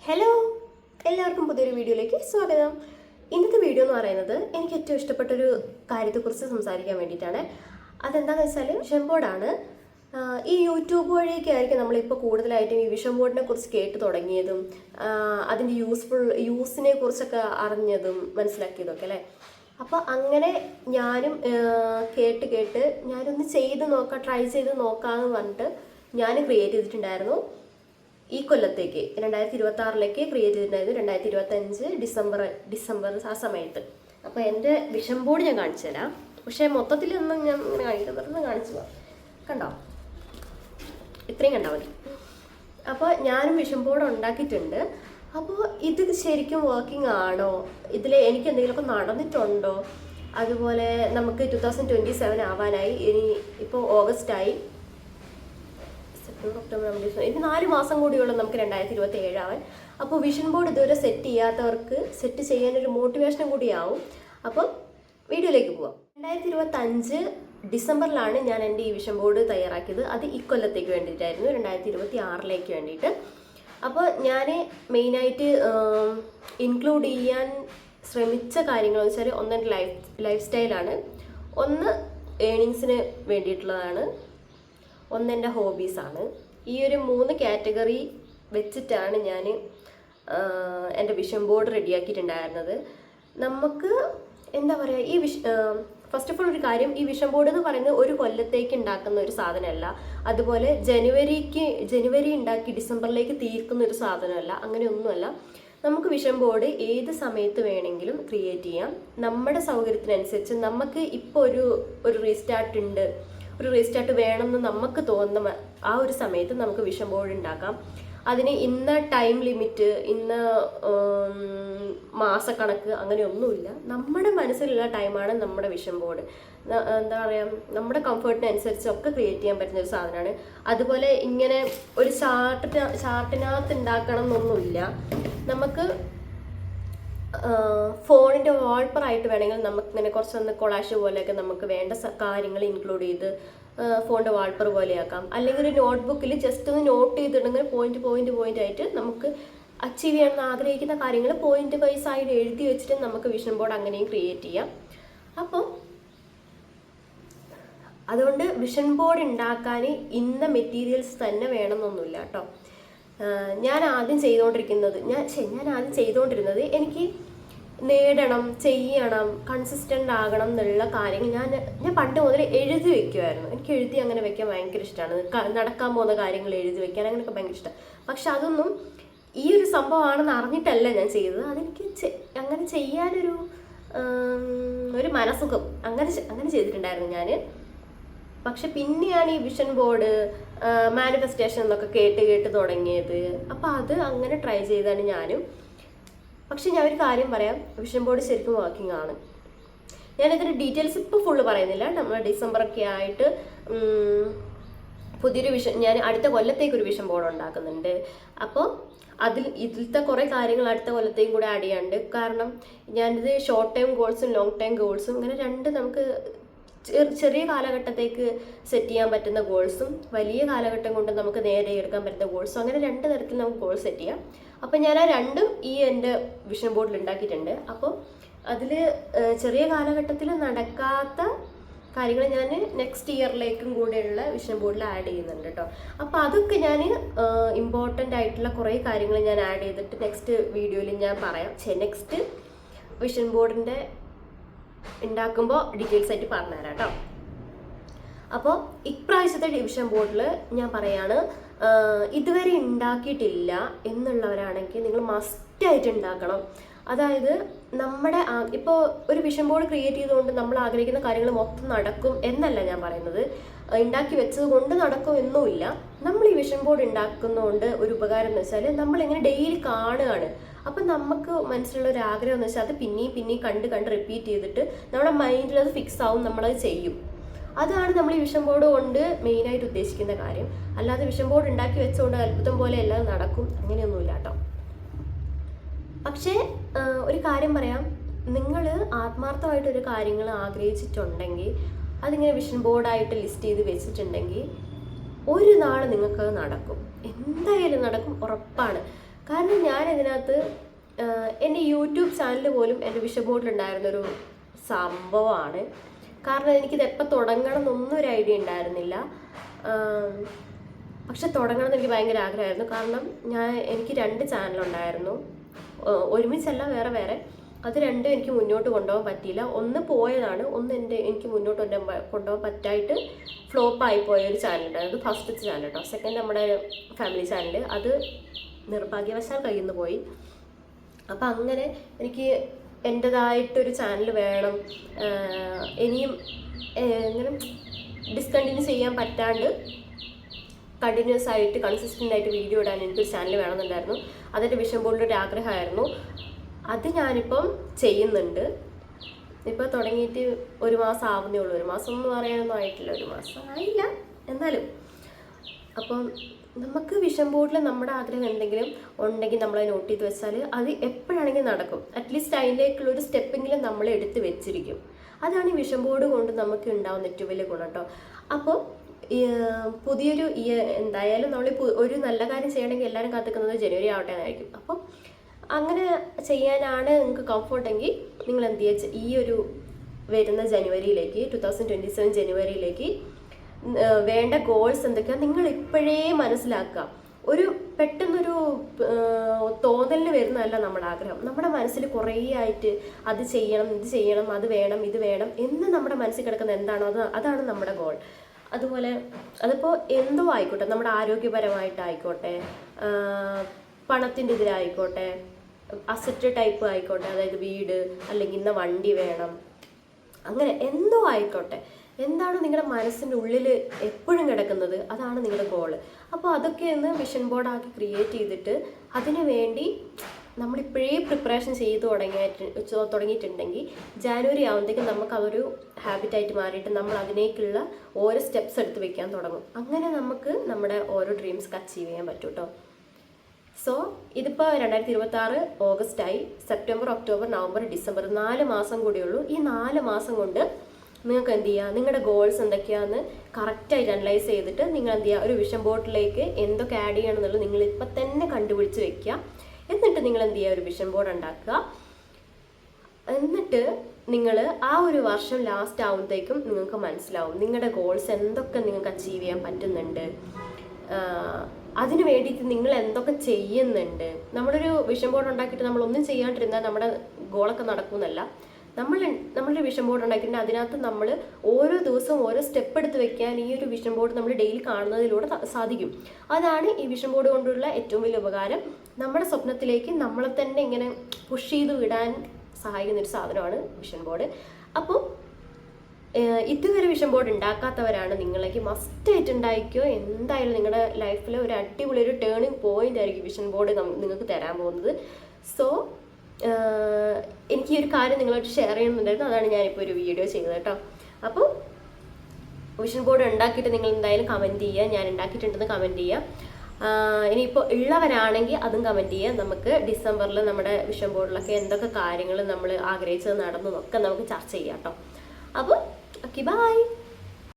Hello, എല്ലാവർക്കും പുതിയൊരു വീഡിയോയിലേക്ക് സ്വാഗതം. ഇന്നത്തെ വീഡിയോ എന്ന് പറയുന്നത് എനിക്ക് ഏറ്റവും ഇഷ്ടപ്പെട്ടൊരു കാര്യത്തെക്കുറിച്ച് സംസാരിക്കാൻ വേണ്ടിയിട്ടാണ്. അതെന്താണെന്ന് വെച്ചാൽ വിഷൻ ബോർഡാണ്. ഈ യൂട്യൂബ് വഴിയൊക്കെ ആയിരിക്കും നമ്മളിപ്പോൾ കൂടുതലായിട്ടും ഈ വിഷൻ ബോർഡിനെ കുറിച്ച് കേട്ട് തുടങ്ങിയതും അതിൻ്റെ യൂസിനെ കുറിച്ചൊക്കെ അറിഞ്ഞതും മനസ്സിലാക്കിയതൊക്കെ അല്ലേ. അപ്പോൾ അങ്ങനെ ഞാനും കേട്ട് ഞാനൊന്ന് ട്രൈ ചെയ്ത് നോക്കാമെന്ന് പറഞ്ഞിട്ട് ഞാൻ ക്രിയേറ്റ് ചെയ്തിട്ടുണ്ടായിരുന്നു. ഈ കൊല്ലത്തേക്ക് 2026 ക്രിയേറ്റ് ചെയ്തിട്ടുണ്ടായിരുന്നു. 2025 ഡിസംബർ ആ സമയത്ത്. അപ്പോൾ എൻ്റെ വിഷൻ ബോർഡ് ഞാൻ കാണിച്ചു തരാം. പക്ഷേ മൊത്തത്തിലൊന്നും ഞാൻ വെറുതെ കാണിച്ചു പോവാം. കണ്ടോ, ഇത്രയും കണ്ടാൽ മതി. അപ്പോൾ ഞാനും വിഷൻ ബോർഡ് ഉണ്ടാക്കിയിട്ടുണ്ട്. അപ്പോൾ ഇത് ശരിക്കും വർക്കിംഗ് ആണോ, ഇതിൽ എനിക്ക് എന്തെങ്കിലുമൊക്കെ നടന്നിട്ടുണ്ടോ, അതുപോലെ നമുക്ക് 2027 ആവാനായി. ഇപ്പോൾ ഓഗസ്റ്റായി, ഒക്ടോബർ, നവംബർ, ഇനി 4 മാസം കൂടിയുള്ളൂ നമുക്ക് 2027 ആവാൻ. അപ്പോൾ വിഷൻ ബോർഡ് ഇതുവരെ സെറ്റ് ചെയ്യാത്തവർക്ക് സെറ്റ് ചെയ്യാനൊരു മോട്ടിവേഷനും കൂടിയാവും. അപ്പം വീഡിയോയിലേക്ക് പോവാം. 2025 ഡിസംബറിലാണ് ഞാൻ എൻ്റെ ഈ വിഷൻ ബോർഡ് തയ്യാറാക്കിയത്. അത് ഇക്കൊല്ലത്തേക്ക് വേണ്ടിയിട്ടായിരുന്നു, 2026 വേണ്ടിയിട്ട്. അപ്പോൾ ഞാൻ മെയിനായിട്ട് ഇൻക്ലൂഡ് ചെയ്യാൻ ശ്രമിച്ച കാര്യങ്ങളെന്ന് വെച്ചാൽ ഒന്ന് എൻ്റെ ലൈഫ് സ്റ്റൈലാണ്, ഒന്ന് ഏണിങ്സിന് വേണ്ടിയിട്ടുള്ളതാണ്, ഒന്ന് എൻ്റെ ഹോബീസാണ്. ഈ ഒരു 3 കാറ്റഗറി വെച്ചിട്ടാണ് ഞാൻ എൻ്റെ വിഷൻ ബോർഡ് റെഡിയാക്കിയിട്ടുണ്ടായിരുന്നത്. നമുക്ക് എന്താ പറയുക, ഫസ്റ്റ് ഓഫ് ഓൾ ഒരു കാര്യം, ഈ വിഷൻ ബോർഡ് എന്ന് പറയുന്നത് ഒരു കൊല്ലത്തേക്ക് ഉണ്ടാക്കുന്ന ഒരു സാധനമല്ല. അതുപോലെ ജനുവരി ഉണ്ടാക്കി ഡിസംബറിലേക്ക് തീർക്കുന്ന ഒരു സാധനമല്ല. അങ്ങനെയൊന്നുമല്ല. നമുക്ക് വിഷൻ ബോർഡ് ഏത് സമയത്ത് വേണമെങ്കിലും ക്രിയേറ്റ് ചെയ്യാം. നമ്മുടെ സൗകര്യത്തിനനുസരിച്ച് നമുക്ക് ഇപ്പോൾ ഒരു റീസ്റ്റാർട്ട് വേണമെന്ന് നമുക്ക് തോന്നുന്ന ആ ഒരു സമയത്ത് നമുക്ക് വിഷൻ ബോർഡ് ഉണ്ടാക്കാം. അതിന് ഇന്ന ടൈം ലിമിറ്റ്, ഇന്ന മാസക്കണക്ക് അങ്ങനെയൊന്നുമില്ല. നമ്മുടെ മനസ്സിലുള്ള ടൈമാണ് നമ്മുടെ വിഷൻ ബോർഡ്. എന്താ പറയുക, നമ്മുടെ കംഫർട്ടിനനുസരിച്ചൊക്കെ ക്രിയേറ്റ് ചെയ്യാൻ പറ്റുന്ന ഒരു സാധനമാണ്. അതുപോലെ ഇങ്ങനെ ഒരു ചാർട്ടിനകത്ത് ഉണ്ടാക്കണം എന്നൊന്നുമില്ല. നമുക്ക് ഫോണിൻ്റെ വാൾപ്പറായിട്ട് വേണമെങ്കിൽ നമുക്ക് ഇങ്ങനെ കുറച്ചൊന്ന് കൊളാഷ് പോലെയൊക്കെ നമുക്ക് വേണ്ട കാര്യങ്ങൾ ഇൻക്ലൂഡ് ചെയ്ത് ഫോണിൻ്റെ വാൾപ്പർ പോലെയാക്കാം. അല്ലെങ്കിൽ ഒരു നോട്ട്ബുക്കിൽ ജസ്റ്റ് ഒന്ന് നോട്ട് ചെയ്തിട്ടുണ്ടെങ്കിൽ പോയിന്റ് ആയിട്ട് നമുക്ക് അച്ചീവ് ചെയ്യണമെന്ന് ആഗ്രഹിക്കുന്ന കാര്യങ്ങൾ പോയിന്റ് വൈസ് ആയിട്ട് എഴുതി വെച്ചിട്ട് നമുക്ക് വിഷൻ ബോർഡ് അങ്ങനെയും ക്രിയേറ്റ് ചെയ്യാം. അപ്പം അതുകൊണ്ട് വിഷൻ ബോർഡ് ഉണ്ടാക്കാൻ ഇന്ന മെറ്റീരിയൽസ് തന്നെ വേണമെന്നൊന്നുമില്ല കേട്ടോ. ഞാൻ ആദ്യം ചെയ്തുകൊണ്ടിരുന്നത് എനിക്ക് നേടണം, ചെയ്യണം, കൺസിസ്റ്റൻ്റ് ആകണം എന്നുള്ള കാര്യങ്ങൾ ഞാൻ പണ്ട് മുതൽ എഴുതി വെക്കുമായിരുന്നു. എനിക്ക് എഴുതി അങ്ങനെ വെക്കാൻ ഭയങ്കര ഇഷ്ടമാണ്. നടക്കാൻ പോകുന്ന കാര്യങ്ങൾ എഴുതി വെക്കാൻ അങ്ങനെയൊക്കെ ഭയങ്കര ഇഷ്ടമാണ്. പക്ഷെ അതൊന്നും ഈ ഒരു സംഭവമാണെന്ന് അറിഞ്ഞിട്ടല്ല ഞാൻ ചെയ്തത്. അതെനിക്ക് അങ്ങനെ ചെയ്യാനൊരു മനസുഖം അങ്ങനെ ചെയ്തിട്ടുണ്ടായിരുന്നു ഞാൻ. പക്ഷെ പിന്നെയാണ് ഈ വിഷൻ ബോർഡ്, മാനിഫെസ്റ്റേഷൻ എന്നൊക്കെ കേട്ട് തുടങ്ങിയത്. അപ്പോൾ അത് അങ്ങനെ ട്രൈ ചെയ്താണ് ഞാനും. പക്ഷെ ഞാൻ ഒരു കാര്യം പറയാം, വിഷൻ ബോർഡ് ശരിക്കും വർക്കിംഗ് ആണ്. ഞാനിതിൻ്റെ ഡീറ്റെയിൽസ് ഇപ്പോൾ ഫുള്ള് പറയുന്നില്ല. നമ്മൾ ഡിസംബറൊക്കെ ആയിട്ട് പുതിയൊരു ഞാൻ അടുത്ത കൊല്ലത്തേക്ക് ഒരു വിഷൻ ബോർഡ് ഉണ്ടാക്കുന്നുണ്ട്. അപ്പോൾ ഇതിലത്തെ കുറേ കാര്യങ്ങൾ അടുത്ത കൊല്ലത്തേക്കും കൂടെ ആഡ് ചെയ്യാനുണ്ട്. കാരണം ഞാനിത് ഷോർട്ട് ടൈം ഗോൾസും ലോങ് ടൈം ഗോൾസും ഇങ്ങനെ രണ്ട് നമുക്ക് ചെറിയ കാലഘട്ടത്തേക്ക് സെറ്റ് ചെയ്യാൻ പറ്റുന്ന ഗോൾസും വലിയ കാലഘട്ടം കൊണ്ട് നമുക്ക് നേരെ എടുക്കാൻ പറ്റുന്ന ഗോൾസും, അങ്ങനെ 2 തരത്തിൽ നമുക്ക് ഗോൾ സെറ്റ് ചെയ്യാം. അപ്പം ഞാൻ ആ രണ്ടും എൻ്റെ വിഷൻ ബോർഡിൽ ഉണ്ടാക്കിയിട്ടുണ്ട്. അപ്പോൾ അതിൽ ചെറിയ കാലഘട്ടത്തിൽ നടക്കാത്ത കാര്യങ്ങൾ ഞാൻ നെക്സ്റ്റ് ഇയറിലേക്കും കൂടെയുള്ള വിഷൻ ബോർഡിൽ ആഡ് ചെയ്യുന്നുണ്ട് കേട്ടോ. അപ്പോൾ അതൊക്കെ ഞാൻ ഇമ്പോർട്ടൻ്റ് ആയിട്ടുള്ള കുറേ കാര്യങ്ങൾ ഞാൻ ആഡ് ചെയ്തിട്ട് നെക്സ്റ്റ് വീഡിയോയിൽ ഞാൻ പറയാം. നെക്സ്റ്റ് വിഷൻ ബോർഡിൻ്റെ ഉണ്ടാക്കുമ്പോൾ ഡീറ്റെയിൽസ് ആയിട്ട് പറഞ്ഞുതരാം കേട്ടോ. അപ്പോൾ ഇപ്രാവശ്യത്തെ വിഷൻ ബോർഡിൽ ഞാൻ പറയാണ്, ഇതുവരെ ഉണ്ടാക്കിയിട്ടില്ല എന്നുള്ളവരാണെങ്കിൽ നിങ്ങൾ മസ്റ്റായിട്ട് ഉണ്ടാക്കണം. അതായത് നമ്മുടെ ഇപ്പോൾ ഒരു വിഷൻ ബോർഡ് ക്രിയേറ്റ് ചെയ്തുകൊണ്ട് നമ്മൾ ആഗ്രഹിക്കുന്ന കാര്യങ്ങൾ മൊത്തം നടക്കും എന്നല്ല ഞാൻ പറയുന്നത്. ഉണ്ടാക്കി വെച്ചത് കൊണ്ട് നടക്കും എന്നുമില്ല. നമ്മൾ ഈ വിഷൻ ബോർഡ് ഉണ്ടാക്കുന്നതുകൊണ്ട് ഒരു ഉപകാരം എന്ന് വെച്ചാൽ നമ്മളിങ്ങനെ ഡെയിലി കാണുകയാണ്. അപ്പം നമുക്ക് മനസ്സിലുള്ള ഒരു ആഗ്രഹം എന്ന് വെച്ചാൽ അത് പിന്നെയും കണ്ട് റിപ്പീറ്റ് ചെയ്തിട്ട് നമ്മുടെ മൈൻഡിൽ അത് ഫിക്സ് ആവും, നമ്മളത് ചെയ്യും. അതാണ് നമ്മൾ ഈ വിഷൻ ബോർഡ് കൊണ്ട് മെയിനായിട്ട് ഉദ്ദേശിക്കുന്ന കാര്യം. അല്ലാതെ വിഷൻ ബോർഡ് ഉണ്ടാക്കി വെച്ചുകൊണ്ട് അത്ഭുതം പോലെ എല്ലാം നടക്കും അങ്ങനെയൊന്നുമില്ല കേട്ടോ. പക്ഷേ ഒരു കാര്യം പറയാം, നിങ്ങൾ ആത്മാർത്ഥമായിട്ടൊരു കാര്യങ്ങൾ ആഗ്രഹിച്ചിട്ടുണ്ടെങ്കിൽ അതിങ്ങനെ വിഷൻ ബോർഡായിട്ട് ലിസ്റ്റ് ചെയ്ത് വെച്ചിട്ടുണ്ടെങ്കിൽ ഒരു നാൾ നിങ്ങൾക്കത് നടക്കും, എന്തായാലും നടക്കും, ഉറപ്പാണ്. കാരണം ഞാൻ ഇതിനകത്ത് എൻ്റെ യൂട്യൂബ് ചാനൽ പോലും എൻ്റെ വിഷൻ ബോർഡിലുണ്ടായിരുന്നൊരു സംഭവമാണ്. കാരണം എനിക്കിത് എപ്പോൾ തുടങ്ങണം എന്നൊന്നും ഒരു ഐഡിയ ഉണ്ടായിരുന്നില്ല. പക്ഷെ തുടങ്ങണം എന്ന് എനിക്ക് ഭയങ്കര ആഗ്രഹമായിരുന്നു. കാരണം എനിക്ക് 2 ചാനലുണ്ടായിരുന്നു, ഒരുമിച്ചല്ല, വേറെ വേറെ. അത് രണ്ടും എനിക്ക് മുന്നോട്ട് കൊണ്ടുപോകാൻ പറ്റിയില്ല. ഒന്ന് പോയതാണ്, ഒന്ന് എനിക്ക് മുന്നോട്ട് കൊണ്ടുപോകാൻ പറ്റായിട്ട് ഫ്ലോപ്പായി പോയ ഒരു ചാനലുണ്ടായിരുന്നു. അത് ഫസ്റ്റത്തെ ചാനൽ കേട്ടോ. സെക്കൻഡ് നമ്മുടെ ഫാമിലി ചാനൽ, അത് നിർഭാഗ്യവശാൽ കയ്യിൽ നിന്ന് പോയി. അപ്പം അങ്ങനെ എനിക്ക് എൻ്റെതായിട്ടൊരു ചാനൽ വേണം, ഇനിയും ഇങ്ങനെ ഡിസ്കണ്ടിന്യൂ ചെയ്യാൻ പറ്റാണ്ട് കണ്ടിന്യൂസ് ആയിട്ട് കൺസിസ്റ്റൻ്റ് ആയിട്ട് വീഡിയോ ഇടാൻ എനിക്കൊരു ചാനൽ വേണമെന്നുണ്ടായിരുന്നു. അതെൻ്റെ വിഷൻ ബോർഡിൻ്റെ ഒരു ആഗ്രഹമായിരുന്നു. അത് ഞാനിപ്പം ചെയ്യുന്നുണ്ട്. ഇപ്പോൾ തുടങ്ങിയിട്ട് 1 മാസം ആവുന്നേ ഉള്ളൂ. 1 മാസം എന്ന് പറയാനൊന്നും ആയിട്ടില്ല, 1 മാസം ആയില്ല എന്നാലും. അപ്പം നമുക്ക് വിഷൻ ബോർഡിൽ നമ്മുടെ ആഗ്രഹം എന്തെങ്കിലും ഉണ്ടെങ്കിൽ നമ്മളെ നോട്ട് ചെയ്ത് വെച്ചാൽ അത് എപ്പോഴാണെങ്കിലും നടക്കും. അറ്റ്ലീസ്റ്റ് അതിലേക്കുള്ളൊരു സ്റ്റെപ്പെങ്കിലും നമ്മൾ എടുത്ത് വെച്ചിരിക്കും. അതാണ് ഈ വിഷൻ ബോർഡ് കൊണ്ട് നമുക്ക് ഉണ്ടാവുന്ന ഏറ്റവും വലിയ ഗുണം കേട്ടോ. അപ്പോൾ പുതിയൊരു എന്തായാലും നമ്മൾ ഒരു നല്ല കാര്യം ചെയ്യണമെങ്കിൽ എല്ലാവരും കാത്തിക്കുന്നത് ജനുവരി ആവട്ടെ എന്നായിരിക്കും. അപ്പം അങ്ങനെ ചെയ്യാനാണ് നിങ്ങൾക്ക് കംഫർട്ടെങ്കിൽ നിങ്ങൾ എന്ത് ചെയ്യുക, ഈ ഒരു വരുന്ന ജനുവരിയിലേക്ക് 2027 ജനുവരിയിലേക്ക് വേണ്ട ഗോൾസ് എന്തൊക്കെയാണ് നിങ്ങൾ ഇപ്പോഴേ മനസ്സിലാക്കുക. ഒരു പെട്ടെന്നൊരു തോന്നലിന് വരുന്നതല്ല നമ്മുടെ ആഗ്രഹം. നമ്മുടെ മനസ്സിൽ കുറേ ആയിട്ട് അത് ചെയ്യണം, ഇത് ചെയ്യണം, അത് വേണം, ഇത് വേണം എന്ന് നമ്മുടെ മനസ്സിൽ കിടക്കുന്ന എന്താണോ അതാണ് നമ്മുടെ ഗോൾ. അതുപോലെ അതിപ്പോൾ എന്തോ ആയിക്കോട്ടെ, നമ്മുടെ ആരോഗ്യപരമായിട്ടായിക്കോട്ടെ, പണത്തിൻ്റെ ഇതിലായിക്കോട്ടെ, അസറ്റ് ടൈപ്പ് ആയിക്കോട്ടെ, അതായത് വീട് അല്ലെങ്കിൽ ഇന്ന വണ്ടി വേണം, അങ്ങനെ എന്തോ ആയിക്കോട്ടെ, എന്താണ് നിങ്ങളുടെ മനസ്സിൻ്റെ ഉള്ളിൽ എപ്പോഴും കിടക്കുന്നത് അതാണ് നിങ്ങളുടെ ഗോള്. അപ്പോൾ അതൊക്കെ ഒന്ന് വിഷൻ ബോർഡാക്കി ക്രിയേറ്റ് ചെയ്തിട്ട് അതിനു വേണ്ടി നമ്മളിപ്പോഴേ പ്രിപ്പറേഷൻ ചെയ്ത് തുടങ്ങിയിട്ടുണ്ടെങ്കിൽ ജാനുവരി ആകുമ്പോഴത്തേക്കും നമുക്കതൊരു ഹാബിറ്റായിട്ട് മാറിയിട്ട് നമ്മൾ അതിനേക്കുള്ള ഓരോ സ്റ്റെപ്സ് എടുത്ത് വെക്കാൻ തുടങ്ങും. അങ്ങനെ നമുക്ക് നമ്മുടെ ഓരോ ഡ്രീംസ് അച്ചീവ് ചെയ്യാൻ പറ്റും കേട്ടോ. സോ ഇതിപ്പോൾ 2026 ഓഗസ്റ്റായി. സെപ്റ്റംബർ, ഒക്ടോബർ, നവംബർ, ഡിസംബർ 4 മാസം കൂടിയുള്ളൂ. ഈ 4 മാസം കൊണ്ട് നിങ്ങൾക്ക് എന്ത് ചെയ്യുക, നിങ്ങളുടെ ഗോൾസ് എന്തൊക്കെയാണെന്ന് കറക്റ്റായിട്ട് അനലൈസ് ചെയ്തിട്ട് നിങ്ങൾ എന്ത് ചെയ്യുക, ഒരു വിഷൻ ബോർഡിലേക്ക് എന്തൊക്കെ ആഡ് ചെയ്യണം എന്നുള്ളത് നിങ്ങൾ ഇപ്പം തന്നെ കണ്ടുപിടിച്ച് വെക്കുക. എന്നിട്ട് നിങ്ങൾ എന്ത് ചെയ്യുക, ഒരു വിഷൻ ബോർഡ് ഉണ്ടാക്കുക. എന്നിട്ട് നിങ്ങൾ ആ ഒരു വർഷം ലാസ്റ്റ് ആവുമ്പോഴത്തേക്കും നിങ്ങൾക്ക് മനസ്സിലാവും നിങ്ങളുടെ ഗോൾസ് എന്തൊക്കെ നിങ്ങൾക്ക് അച്ചീവ് ചെയ്യാൻ പറ്റുന്നുണ്ട്, അതിന് വേണ്ടിയിട്ട് നിങ്ങൾ എന്തൊക്കെ ചെയ്യുന്നുണ്ട്. നമ്മളൊരു വിഷൻ ബോർഡ് ഉണ്ടാക്കിയിട്ട് നമ്മളൊന്നും ചെയ്യാണ്ടിരുന്നാൽ നമ്മുടെ ഗോളൊക്കെ നടക്കുമെന്നല്ല. നമ്മളൊരു വിഷൻ ബോർഡ് ഉണ്ടാക്കിയിട്ട് അതിനകത്ത് നമ്മൾ ഓരോ ദിവസവും ഓരോ സ്റ്റെപ്പ് എടുത്ത് വെക്കാൻ ഈ ഒരു വിഷൻ ബോർഡ് നമ്മൾ ഡെയിലി കാണുന്നതിലൂടെ സാധിക്കും. അതാണ് ഈ വിഷൻ ബോർഡ് കൊണ്ടുള്ള ഏറ്റവും വലിയ ഉപകാരം. നമ്മുടെ സ്വപ്നത്തിലേക്ക് നമ്മളെ തന്നെ ഇങ്ങനെ പുഷ് ചെയ്ത് വിടാൻ സഹായിക്കുന്നൊരു സാധനമാണ് വിഷൻ ബോർഡ്. അപ്പോൾ ഇതുവരെ വിഷൻ ബോർഡ് ഉണ്ടാക്കാത്തവരാണ് നിങ്ങളേക്ക് മസ്റ്റായിട്ട് ഉണ്ടായിക്കോ. എന്തായാലും നിങ്ങളുടെ ലൈഫിൽ ഒരു അടിപൊളി ഒരു ടേണിംഗ് പോയിന്റ് ആയിരിക്കും വിഷൻ ബോർഡ് നിങ്ങൾക്ക് തരാൻ പോകുന്നത്. സോ എനിക്ക് ഈ ഒരു കാര്യം നിങ്ങളോട് ഷെയർ ചെയ്യുന്നുണ്ടായിരുന്നു, അതാണ് ഞാനിപ്പോൾ ഒരു വീഡിയോ ചെയ്തത് കേട്ടോ. അപ്പോൾ വിഷൻ ബോർഡ് ഉണ്ടാക്കിയിട്ട് നിങ്ങൾ എന്തായാലും കമൻറ്റ് ചെയ്യുക, ഞാൻ ഉണ്ടാക്കിയിട്ടുണ്ടെന്ന് കമൻറ്റ് ചെയ്യുക. ഇനിയിപ്പോൾ ഉള്ളവരാണെങ്കിൽ അതും കമൻറ്റ് ചെയ്യുക. നമുക്ക് ഡിസംബറിൽ നമ്മുടെ വിഷൻ ബോർഡിലൊക്കെ എന്തൊക്കെ കാര്യങ്ങൾ നമ്മൾ ആഗ്രഹിച്ചത് നടന്നു എന്നൊക്കെ നമുക്ക് ചർച്ച ചെയ്യാം കേട്ടോ. അപ്പോൾ ഓക്കെ, ബൈ.